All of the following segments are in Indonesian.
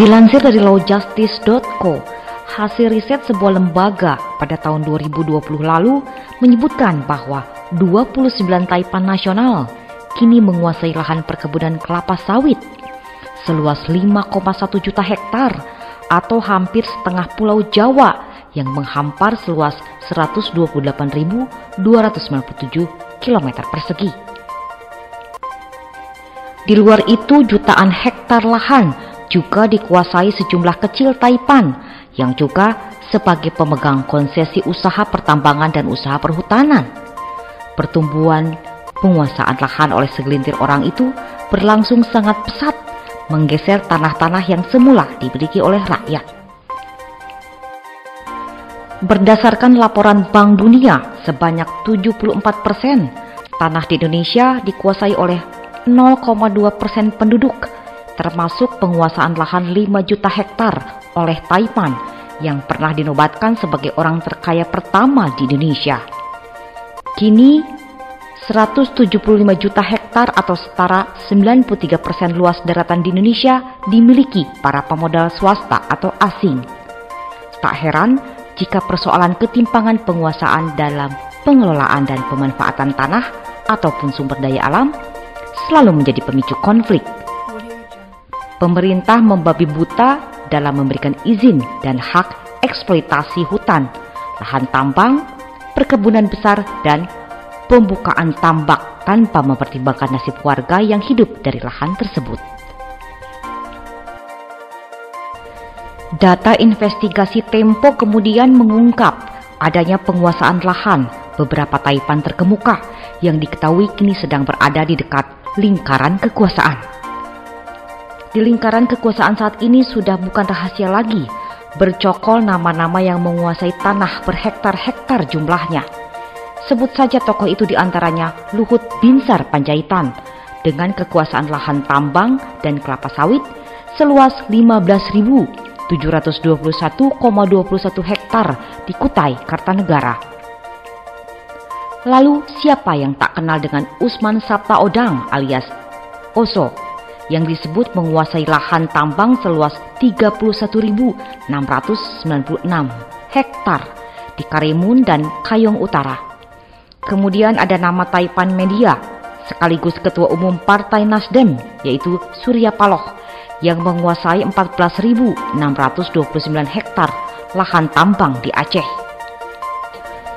Dilansir dari lawjustice.co, hasil riset sebuah lembaga pada tahun 2020 lalu menyebutkan bahwa 29 taipan nasional kini menguasai lahan perkebunan kelapa sawit seluas 5,1 juta hektar atau hampir setengah Pulau Jawa yang menghampar seluas 128.297 km persegi. Di luar itu, jutaan hektar lahan juga dikuasai sejumlah kecil taipan yang juga sebagai pemegang konsesi usaha pertambangan dan usaha perhutanan. Pertumbuhan penguasaan lahan oleh segelintir orang itu berlangsung sangat pesat, menggeser tanah-tanah yang semula dimiliki oleh rakyat. Berdasarkan laporan Bank Dunia, sebanyak 74% tanah di Indonesia dikuasai oleh 0,2% penduduk, termasuk penguasaan lahan 5 juta hektar oleh Taipan yang pernah dinobatkan sebagai orang terkaya pertama di Indonesia. Kini 175 juta hektar atau setara 93% luas daratan di Indonesia dimiliki para pemodal swasta atau asing. Tak heran jika persoalan ketimpangan penguasaan dalam pengelolaan dan pemanfaatan tanah ataupun sumber daya alam selalu menjadi pemicu konflik. Pemerintah membabi buta dalam memberikan izin dan hak eksploitasi hutan, lahan tambang, perkebunan besar, dan pembukaan tambak tanpa mempertimbangkan nasib warga yang hidup dari lahan tersebut. Data investigasi Tempo kemudian mengungkap adanya penguasaan lahan beberapa taipan terkemuka yang diketahui kini sedang berada di dekat lingkaran kekuasaan. Di lingkaran kekuasaan saat ini sudah bukan rahasia lagi, bercokol nama-nama yang menguasai tanah berhektar-hektar jumlahnya. Sebut saja tokoh itu diantaranya Luhut Binsar Panjaitan dengan kekuasaan lahan tambang dan kelapa sawit seluas 15.721,21 hektar di Kutai, Kartanegara. Lalu siapa yang tak kenal dengan Usman Sabtaodang alias Oso yang disebut menguasai lahan tambang seluas 31.696 hektar di Karimun dan Kayong Utara. Kemudian ada nama Taipan Media sekaligus Ketua Umum Partai Nasdem yaitu Surya Paloh yang menguasai 14.629 hektar lahan tambang di Aceh.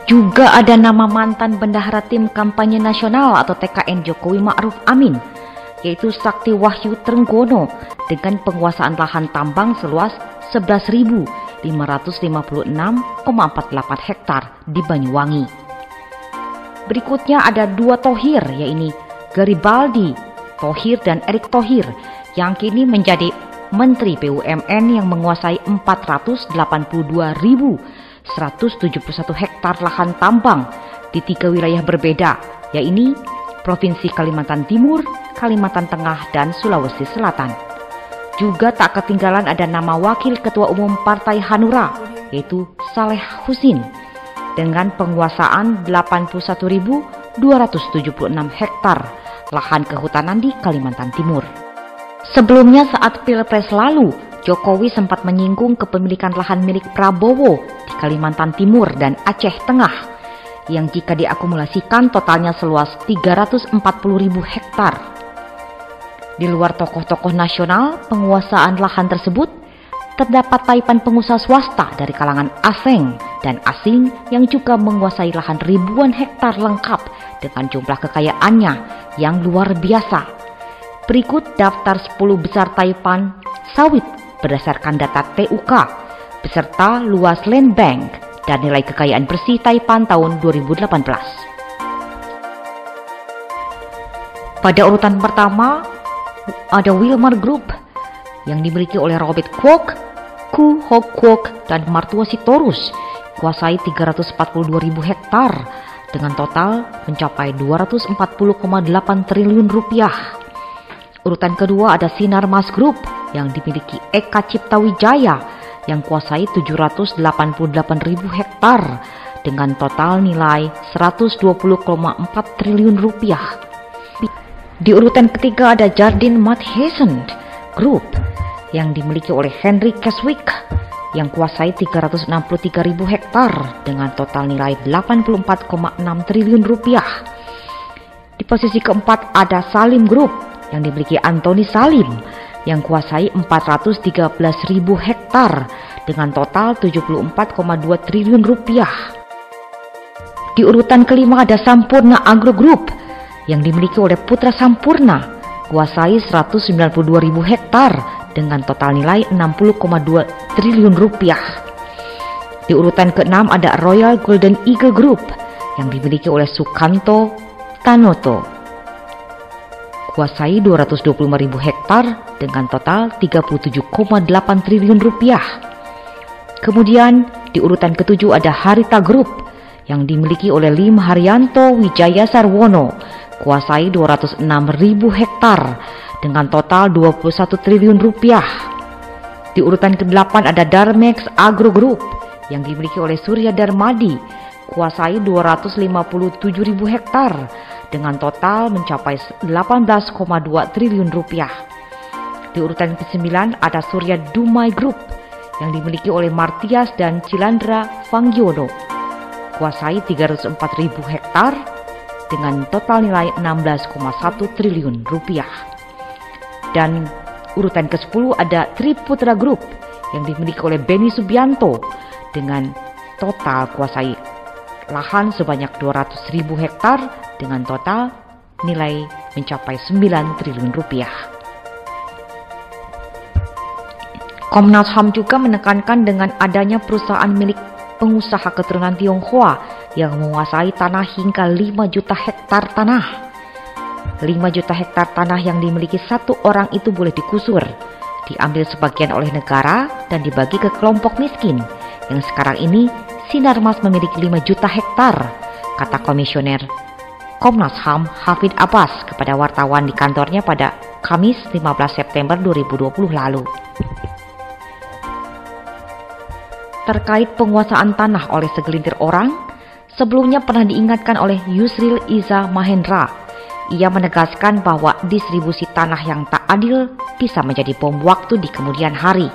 Juga ada nama mantan bendahara tim kampanye nasional atau TKN Jokowi Ma'ruf Amin yaitu Sakti Wahyu Trenggono dengan penguasaan lahan tambang seluas 11.556,48 hektar di Banyuwangi. Berikutnya ada dua Thohir, yaitu Garibaldi Thohir dan Erick Thohir yang kini menjadi Menteri BUMN yang menguasai 482.171 hektar lahan tambang di 3 wilayah berbeda, yaitu Provinsi Kalimantan Timur, Kalimantan Tengah, dan Sulawesi Selatan. Juga tak ketinggalan ada nama Wakil Ketua Umum Partai Hanura, yaitu Saleh Husin, dengan penguasaan 81.276 hektar lahan kehutanan di Kalimantan Timur. Sebelumnya saat Pilpres lalu, Jokowi sempat menyinggung kepemilikan lahan milik Prabowo di Kalimantan Timur dan Aceh Tengah, yang jika diakumulasikan totalnya seluas 340.000 hektar. Di luar tokoh-tokoh nasional penguasaan lahan tersebut, terdapat taipan pengusaha swasta dari kalangan asing dan asing yang juga menguasai lahan ribuan hektar lengkap dengan jumlah kekayaannya yang luar biasa. Berikut daftar 10 besar taipan sawit berdasarkan data TUK beserta luas land bank dan nilai kekayaan bersih Taipan tahun 2018. Pada urutan pertama ada Wilmar Group yang dimiliki oleh Robert Kwok, Ku Hok Kwok, dan Martua Sitorus, kuasai 342.000 hektar dengan total mencapai 240,8 triliun rupiah. Urutan kedua ada Sinar Mas Group yang dimiliki Eka Cipta Wijaya yang kuasai 788.000 hektar dengan total nilai 120,4 triliun rupiah. Di urutan ketiga ada Jardine Matheson Group yang dimiliki oleh Henry Keswick yang kuasai 363.000 hektar dengan total nilai 84,6 triliun rupiah. Di posisi keempat ada Salim Group yang dimiliki Anthony Salim yang kuasai 413.000 hektar dengan total 74,2 triliun rupiah. Di urutan kelima ada Sampurna Agro Group yang dimiliki oleh Putra Sampurna, kuasai 192.000 hektar dengan total nilai 60,2 triliun rupiah. Di urutan keenam ada Royal Golden Eagle Group yang dimiliki oleh Sukanto Tanoto, kuasai 225.000 hektar dengan total 37,8 triliun rupiah. Kemudian di urutan ketujuh ada Harita Group yang dimiliki oleh Lim Haryanto Wijaya Sarwono, kuasai 206.000 hektar dengan total 21 triliun rupiah. Di urutan ke-8 ada Darmex Agro Group yang dimiliki oleh Surya Darmadi, kuasai 257.000 hektar dengan total mencapai 18,2 triliun rupiah. Di urutan ke-9 ada Surya Dumai Group yang dimiliki oleh Martias dan Cilandra Fangiono, kuasai 304.000 hektar dengan total nilai 16,1 triliun rupiah. Dan urutan ke-10 ada Triputra Group yang dimiliki oleh Beni Subianto dengan total kuasai lahan sebanyak 200.000 hektar dengan total nilai mencapai 9 triliun rupiah. Komnas HAM juga menekankan dengan adanya perusahaan milik pengusaha keturunan Tionghoa yang menguasai tanah hingga 5 juta hektar tanah. 5 juta hektar tanah yang dimiliki satu orang itu boleh digusur, diambil sebagian oleh negara dan dibagi ke kelompok miskin yang sekarang ini Sinarmas memiliki 5 juta hektar, kata Komisioner Komnas HAM Hafid Abbas kepada wartawan di kantornya pada Kamis 15 September 2020 lalu. Terkait penguasaan tanah oleh segelintir orang, sebelumnya pernah diingatkan oleh Yusril Iza Mahendra. Ia menegaskan bahwa distribusi tanah yang tak adil bisa menjadi bom waktu di kemudian hari.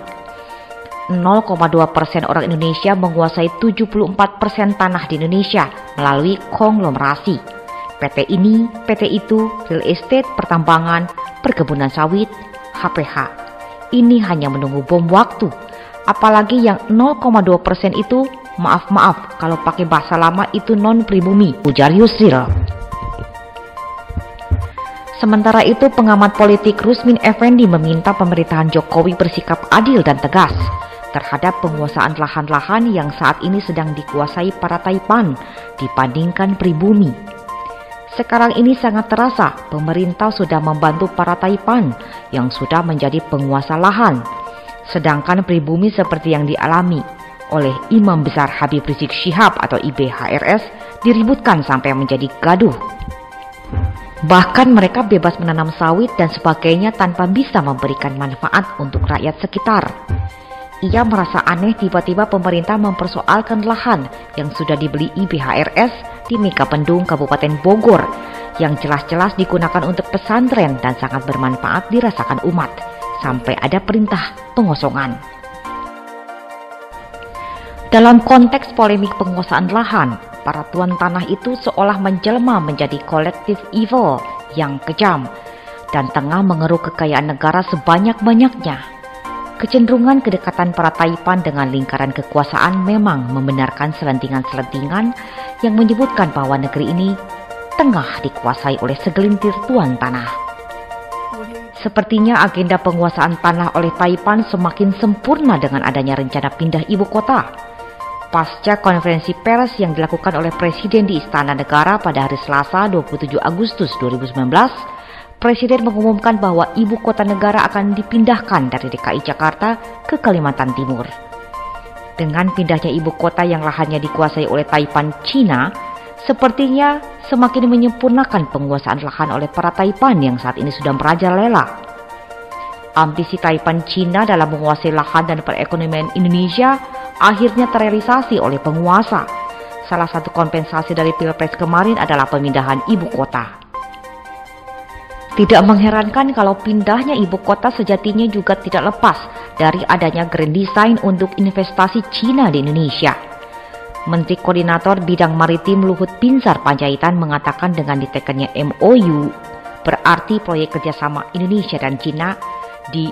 0,2% orang Indonesia menguasai 74% tanah di Indonesia melalui konglomerasi. PT ini, PT itu, real estate, pertambangan, perkebunan sawit, HPH. Ini hanya menunggu bom waktu. Apalagi yang 0,2% itu, maaf kalau pakai bahasa lama itu non pribumi, ujar Yusril. Sementara itu, pengamat politik Rusmin Effendi meminta pemerintahan Jokowi bersikap adil dan tegas terhadap penguasaan lahan-lahan yang saat ini sedang dikuasai para Taipan dibandingkan pribumi. Sekarang ini sangat terasa pemerintah sudah membantu para Taipan yang sudah menjadi penguasa lahan. Sedangkan pribumi seperti yang dialami oleh Imam Besar Habib Rizik Syihab atau IBHRS diributkan sampai menjadi gaduh. Bahkan mereka bebas menanam sawit dan sebagainya tanpa bisa memberikan manfaat untuk rakyat sekitar. Ia merasa aneh tiba-tiba pemerintah mempersoalkan lahan yang sudah dibeli IBHRS di Megapendung Kabupaten Bogor yang jelas-jelas digunakan untuk pesantren dan sangat bermanfaat dirasakan umat. Sampai ada perintah pengosongan. Dalam konteks polemik penguasaan lahan, para tuan tanah itu seolah menjelma menjadi collective evil yang kejam dan tengah mengeruk kekayaan negara sebanyak-banyaknya. Kecenderungan kedekatan para Taipan dengan lingkaran kekuasaan memang membenarkan selentingan-selentingan yang menyebutkan bahwa negeri ini tengah dikuasai oleh segelintir tuan tanah. Sepertinya agenda penguasaan tanah oleh Taipan semakin sempurna dengan adanya rencana pindah ibu kota. Pasca konferensi pers yang dilakukan oleh Presiden di Istana Negara pada hari Selasa 27 Agustus 2019, Presiden mengumumkan bahwa ibu kota negara akan dipindahkan dari DKI Jakarta ke Kalimantan Timur. Dengan pindahnya ibu kota yang lahannya dikuasai oleh Taipan Cina, sepertinya semakin menyempurnakan penguasaan lahan oleh para Taipan yang saat ini sudah merajalela. Ambisi Taipan Cina dalam menguasai lahan dan perekonomian Indonesia akhirnya terrealisasi oleh penguasa. Salah satu kompensasi dari Pilpres kemarin adalah pemindahan ibu kota. Tidak mengherankan kalau pindahnya ibu kota sejatinya juga tidak lepas dari adanya grand design untuk investasi Cina di Indonesia. Menteri Koordinator Bidang Maritim Luhut Binsar Panjaitan mengatakan dengan ditekannya MOU, berarti proyek kerjasama Indonesia dan Cina di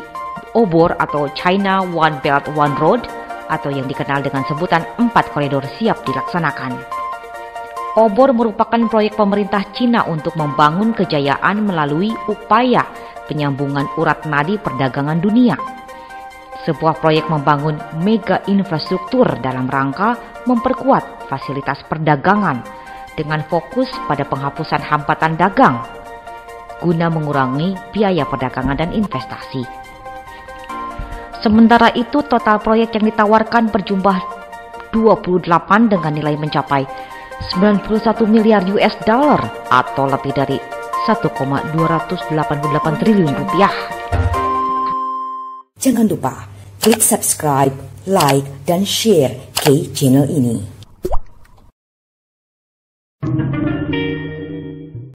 OBOR atau China One Belt One Road atau yang dikenal dengan sebutan 4 koridor siap dilaksanakan. OBOR merupakan proyek pemerintah Cina untuk membangun kejayaan melalui upaya penyambungan urat nadi perdagangan dunia. Sebuah proyek membangun mega infrastruktur dalam rangka memperkuat fasilitas perdagangan dengan fokus pada penghapusan hambatan dagang guna mengurangi biaya perdagangan dan investasi. Sementara itu, total proyek yang ditawarkan berjumlah 28 dengan nilai mencapai 91 miliar US dollar atau lebih dari 1,288 triliun rupiah. Jangan lupa klik subscribe, like, dan share ke channel ini.